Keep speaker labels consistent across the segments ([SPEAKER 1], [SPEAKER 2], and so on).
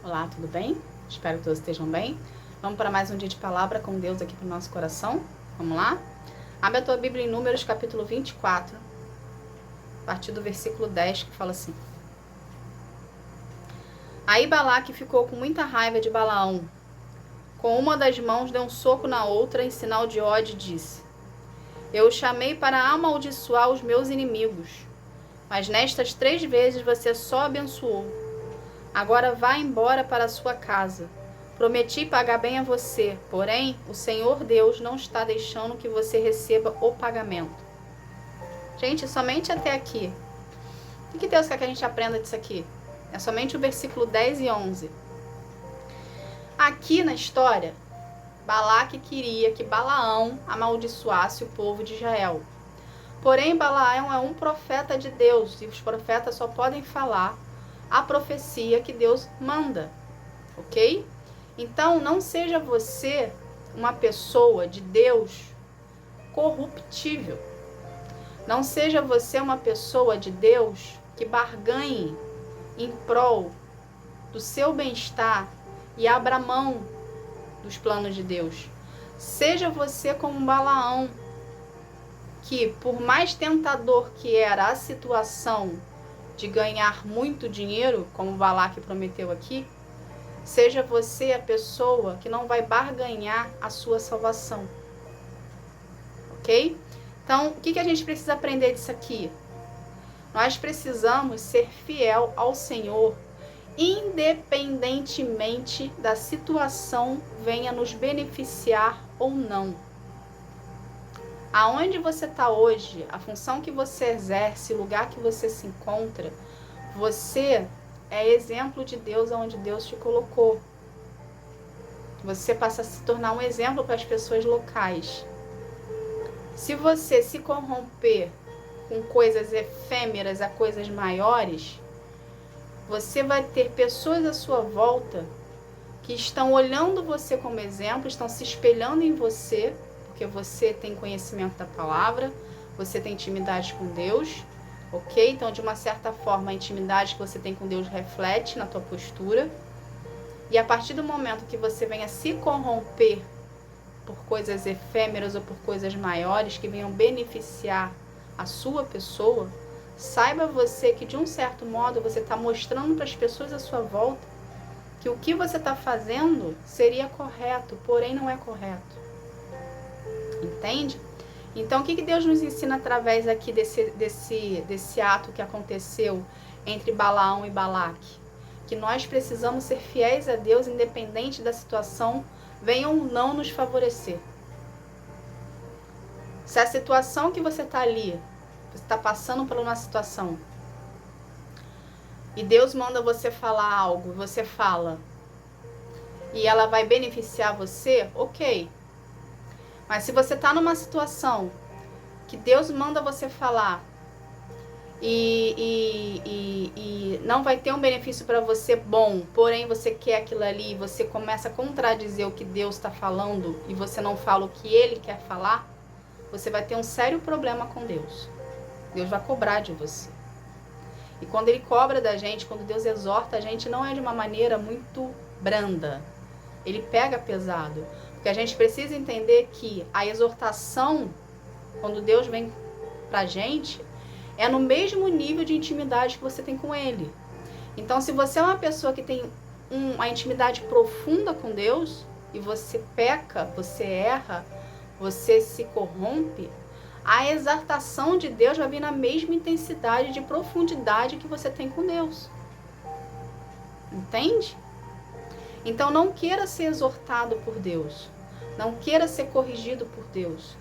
[SPEAKER 1] Olá, tudo bem? Espero que todos estejam bem. Vamos para mais um dia de palavra com Deus aqui para o nosso coração. Vamos lá? Abre a tua Bíblia em Números, capítulo 24, a partir do versículo 10, que fala assim. Aí Balaque ficou com muita raiva de Balaão. Com uma das mãos deu um soco na outra em sinal de ódio e disse: Eu o chamei para amaldiçoar os meus inimigos, mas nestas 3 vezes você só abençoou. Agora vá embora para a sua casa. Prometi pagar bem a você, porém o Senhor Deus não está deixando que você receba o pagamento. Gente, somente até aqui. O que Deus quer que a gente aprenda disso aqui? É somente o versículo 10 e 11. Aqui na história, Balaque queria que Balaão amaldiçoasse o povo de Israel. Porém, Balaão é um profeta de Deus, e os profetas só podem falar a profecia que Deus manda, ok? Então, não seja você uma pessoa de Deus corruptível. Não seja você uma pessoa de Deus que barganhe em prol do seu bem-estar e abra mão dos planos de Deus. Seja você como Balaão, que por mais tentador que era a situação de ganhar muito dinheiro, como Balaque prometeu aqui, seja você a pessoa que não vai barganhar a sua salvação. Ok? Então, o que a gente precisa aprender disso aqui? Nós precisamos ser fiel ao Senhor, independentemente da situação venha nos beneficiar ou não. Aonde você está hoje, a função que você exerce, o lugar que você se encontra, você é exemplo de Deus aonde Deus te colocou. Você passa a se tornar um exemplo para as pessoas locais. Se você se corromper com coisas efêmeras a coisas maiores, você vai ter pessoas à sua volta que estão olhando você como exemplo, estão se espelhando em você, porque você tem conhecimento da palavra, você tem intimidade com Deus, ok? Então, de uma certa forma, a intimidade que você tem com Deus reflete na tua postura. E a partir do momento que você venha se corromper por coisas efêmeras ou por coisas maiores que venham beneficiar a sua pessoa, saiba você que, de um certo modo, você está mostrando para as pessoas à sua volta que o que você está fazendo seria correto, porém não é correto. Entende? Então, o que Deus nos ensina através aqui desse ato que aconteceu entre Balaão e Balaque? Que nós precisamos ser fiéis a Deus, independente da situação venha ou não nos favorecer. Se a situação que você está ali, você está passando por uma situação, e Deus manda você falar algo, você fala, e ela vai beneficiar você, ok. Mas se você está numa situação que Deus manda você falar e não vai ter um benefício para você bom, porém você quer aquilo ali, você começa a contradizer o que Deus está falando e você não fala o que Ele quer falar, você vai ter um sério problema com Deus. Deus vai cobrar de você. E quando Ele cobra da gente, quando Deus exorta a gente, não é de uma maneira muito branda. Ele pega pesado. Porque a gente precisa entender que a exortação, quando Deus vem pra gente, é no mesmo nível de intimidade que você tem com Ele. Então, se você é uma pessoa que tem uma intimidade profunda com Deus, e você peca, você erra, você se corrompe, a exaltação de Deus vai vir na mesma intensidade de profundidade que você tem com Deus. Entende? Então, não queira ser exortado por Deus. Não queira ser corrigido por Deus.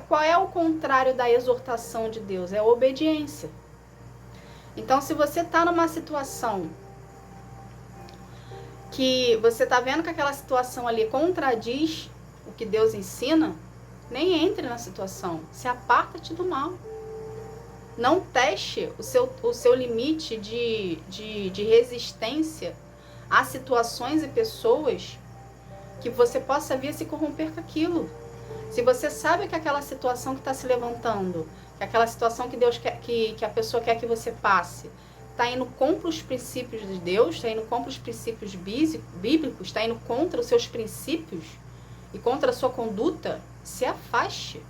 [SPEAKER 1] Qual é o contrário da exortação de Deus? É a obediência. Então, se você está numa situação que você está vendo que aquela situação ali contradiz o que Deus ensina, nem entre na situação. Se aparta-te do mal. Não teste o seu limite de resistência a situações e pessoas que você possa vir a se corromper com aquilo. Se você sabe que aquela situação que está se levantando, que aquela situação que Deus quer, que a pessoa quer que você passe, está indo contra os princípios de Deus, está indo contra os princípios bíblicos, está indo contra os seus princípios e contra a sua conduta, se afaste.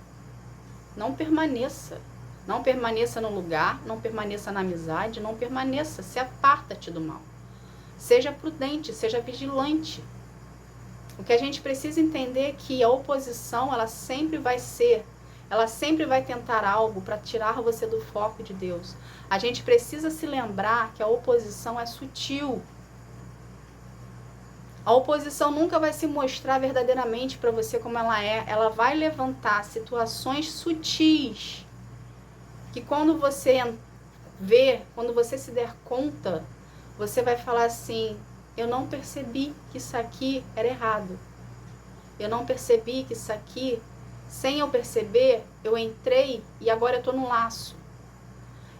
[SPEAKER 1] Não permaneça. Não permaneça no lugar, não permaneça na amizade, não permaneça, se aparta-te do mal. Seja prudente, seja vigilante. O que a gente precisa entender é que a oposição, ela sempre vai tentar algo para tirar você do foco de Deus. A gente precisa se lembrar que a oposição é sutil. A oposição nunca vai se mostrar verdadeiramente para você como ela é. Ela vai levantar situações sutis que quando você vê, quando você se der conta, você vai falar assim: eu não percebi que isso aqui era errado. Eu não percebi que isso aqui, sem eu perceber, eu entrei e agora eu estou no laço.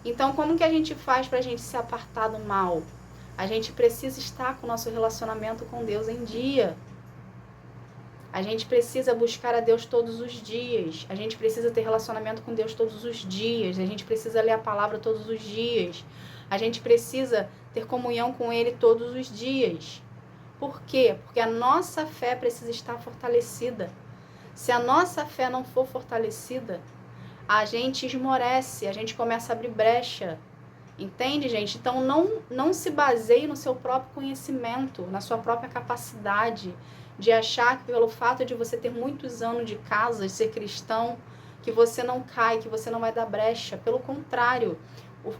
[SPEAKER 1] Então, como que a gente faz para a gente se apartar do mal? A gente precisa estar com o nosso relacionamento com Deus em dia. A gente precisa buscar a Deus todos os dias. A gente precisa ter relacionamento com Deus todos os dias. A gente precisa ler a palavra todos os dias. A gente precisa ter comunhão com Ele todos os dias. Por quê? Porque a nossa fé precisa estar fortalecida. Se a nossa fé não for fortalecida, a gente esmorece, a gente começa a abrir brecha. Entende, gente? Então, não se baseie no seu próprio conhecimento, na sua própria capacidade de achar que pelo fato de você ter muitos anos de casa, de ser cristão, que você não cai, que você não vai dar brecha. Pelo contrário,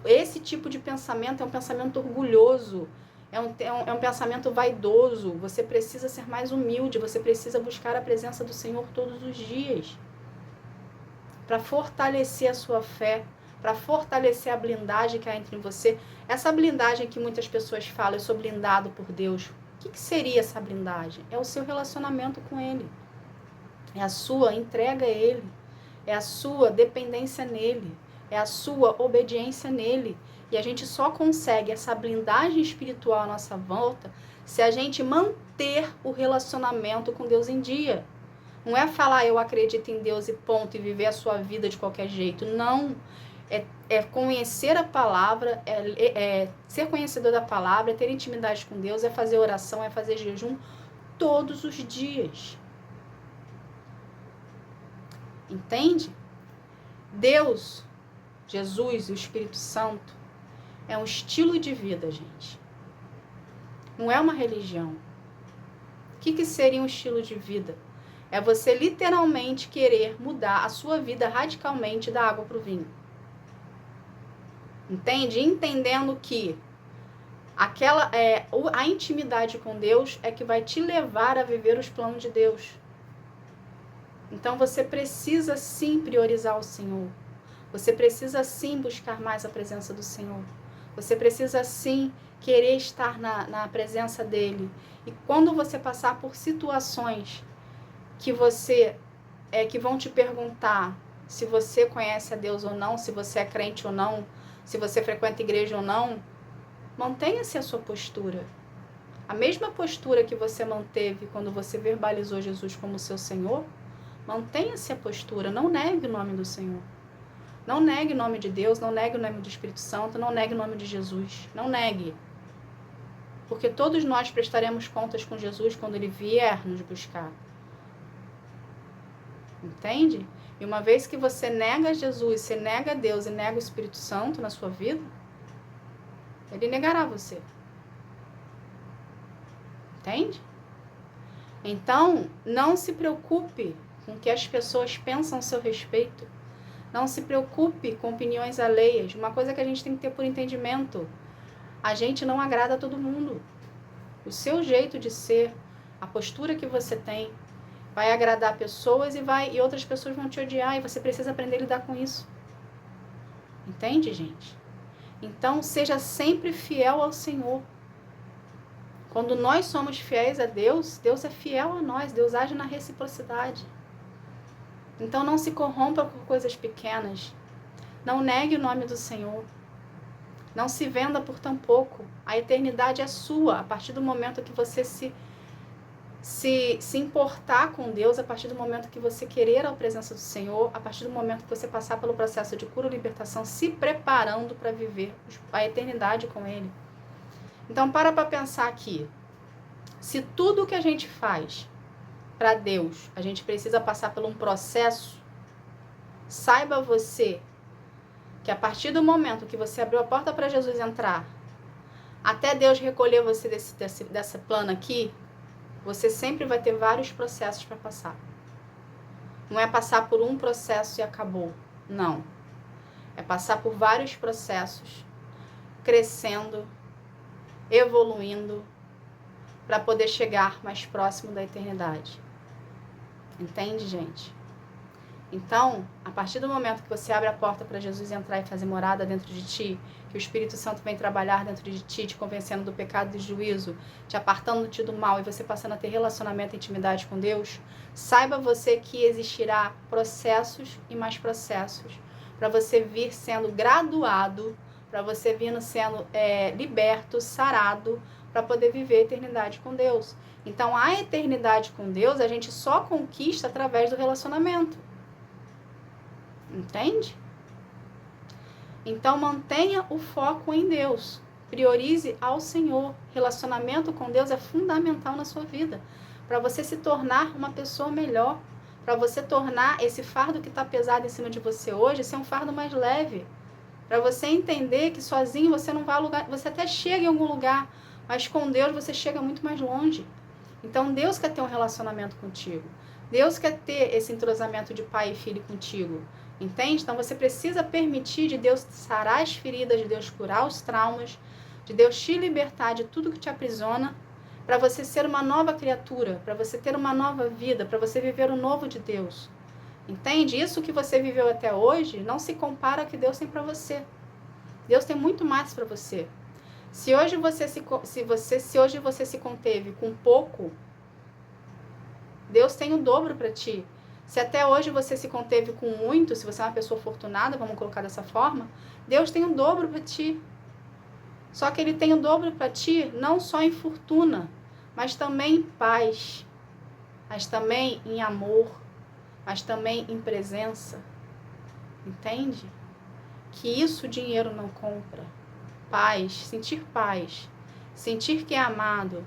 [SPEAKER 1] esse tipo de pensamento é um pensamento orgulhoso, é um pensamento vaidoso. Você precisa ser mais humilde, você precisa buscar a presença do Senhor todos os dias para fortalecer a sua fé, para fortalecer a blindagem que há entre você. Essa blindagem que muitas pessoas falam: eu sou blindado por Deus. O que seria essa blindagem? É o seu relacionamento com Ele. É a sua entrega a Ele. É a sua dependência nele. É a sua obediência nele. E a gente só consegue essa blindagem espiritual à nossa volta se a gente manter o relacionamento com Deus em dia. Não é falar eu acredito em Deus e ponto, e viver a sua vida de qualquer jeito. Não. É conhecer a palavra, é ser conhecedor da palavra, é ter intimidade com Deus, é fazer oração, é fazer jejum todos os dias. Entende? Deus, Jesus e o Espírito Santo é um estilo de vida, gente. Não é uma religião. O que seria um estilo de vida? É você literalmente querer mudar a sua vida radicalmente da água para o vinho. Entende? Entendendo que a intimidade com Deus é que vai te levar a viver os planos de Deus. Então você precisa sim priorizar o Senhor. Você precisa sim buscar mais a presença do Senhor. Você precisa sim querer estar na presença dEle. E quando você passar por situações que vão te perguntar se você conhece a Deus ou não, se você é crente ou não, se você frequenta igreja ou não, mantenha-se a sua postura. A mesma postura que você manteve quando você verbalizou Jesus como seu Senhor, mantenha-se a postura, não negue o nome do Senhor. Não negue o nome de Deus, não negue o nome do Espírito Santo, não negue o nome de Jesus. Não negue. Porque todos nós prestaremos contas com Jesus quando Ele vier nos buscar. Entende? E uma vez que você nega Jesus, você nega Deus e nega o Espírito Santo na sua vida, Ele negará você. Entende? Então, não se preocupe com o que as pessoas pensam a seu respeito. Não se preocupe com opiniões alheias. Uma coisa que a gente tem que ter por entendimento: a gente não agrada a todo mundo. O seu jeito de ser, a postura que você tem, vai agradar pessoas e outras pessoas vão te odiar, e você precisa aprender a lidar com isso. Entende, gente? Então, seja sempre fiel ao Senhor. Quando nós somos fiéis a Deus, Deus é fiel a nós, Deus age na reciprocidade. Então, não se corrompa por coisas pequenas. Não negue o nome do Senhor. Não se venda por tão pouco. A eternidade é sua, a partir do momento que você se se importar com Deus a partir do momento que você querer a presença do Senhor, a partir do momento que você passar pelo processo de cura e libertação, se preparando para viver a eternidade com Ele. Então, para pensar aqui. Se tudo que a gente faz para Deus, a gente precisa passar por um processo, saiba você que a partir do momento que você abriu a porta para Jesus entrar, até Deus recolher você dessa plana aqui, você sempre vai ter vários processos para passar. Não é passar por um processo e acabou. Não. É passar por vários processos, crescendo, evoluindo, para poder chegar mais próximo da eternidade. Entende, gente? Então, a partir do momento que você abre a porta para Jesus entrar e fazer morada dentro de ti, que o Espírito Santo vem trabalhar dentro de ti, te convencendo do pecado e do juízo, te apartando-te do mal e você passando a ter relacionamento e intimidade com Deus, saiba você que existirá processos e mais processos para você vir sendo graduado, para você vir sendo liberto, sarado, para poder viver a eternidade com Deus. Então, a eternidade com Deus, a gente só conquista através do relacionamento. Entende? Então, mantenha o foco em Deus. Priorize ao Senhor. Relacionamento com Deus é fundamental na sua vida. Para você se tornar uma pessoa melhor. Para você tornar esse fardo que está pesado em cima de você hoje, ser um fardo mais leve. Para você entender que sozinho você não vai a lugar, você até chega em algum lugar, mas com Deus você chega muito mais longe. Então Deus quer ter um relacionamento contigo. Deus quer ter esse entrosamento de pai e filho contigo. Entende? Então você precisa permitir de Deus sarar as feridas, de Deus curar os traumas, de Deus te libertar de tudo que te aprisiona, para você ser uma nova criatura, para você ter uma nova vida, para você viver o novo de Deus. Entende? Isso que você viveu até hoje não se compara ao que Deus tem para você. Deus tem muito mais para você. Se hoje você se conteve com pouco, Deus tem o dobro para ti. Se até hoje você se conteve com muito, se você é uma pessoa afortunada, vamos colocar dessa forma, Deus tem o dobro para ti. Só que Ele tem o dobro para ti, não só em fortuna, mas também em paz, mas também em amor, mas também em presença. Entende? Que isso o dinheiro não compra. Paz, sentir que é amado,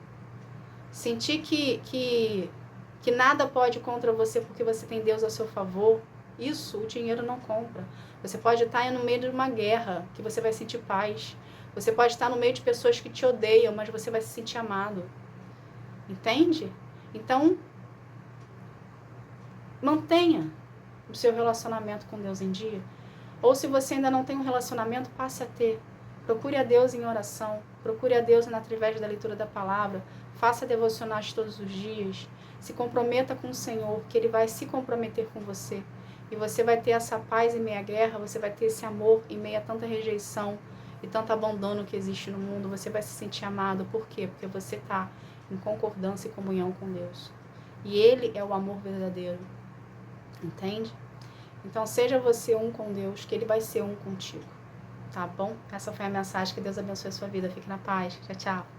[SPEAKER 1] sentir que nada pode contra você porque você tem Deus a seu favor, isso o dinheiro não compra. Você pode estar no meio de uma guerra, que você vai sentir paz. Você pode estar no meio de pessoas que te odeiam, mas você vai se sentir amado. Entende? Então, mantenha o seu relacionamento com Deus em dia. Ou se você ainda não tem um relacionamento, passe a ter. Procure a Deus em oração. Procure a Deus através da leitura da palavra. Faça devocionais todos os dias. Se comprometa com o Senhor, que Ele vai se comprometer com você. E você vai ter essa paz em meio à guerra, você vai ter esse amor em meio a tanta rejeição e tanto abandono que existe no mundo. Você vai se sentir amado. Por quê? Porque você está em concordância e comunhão com Deus. E Ele é o amor verdadeiro. Entende? Então, seja você um com Deus, que Ele vai ser um contigo. Tá bom? Essa foi a mensagem. Que Deus abençoe a sua vida. Fique na paz. Tchau, tchau.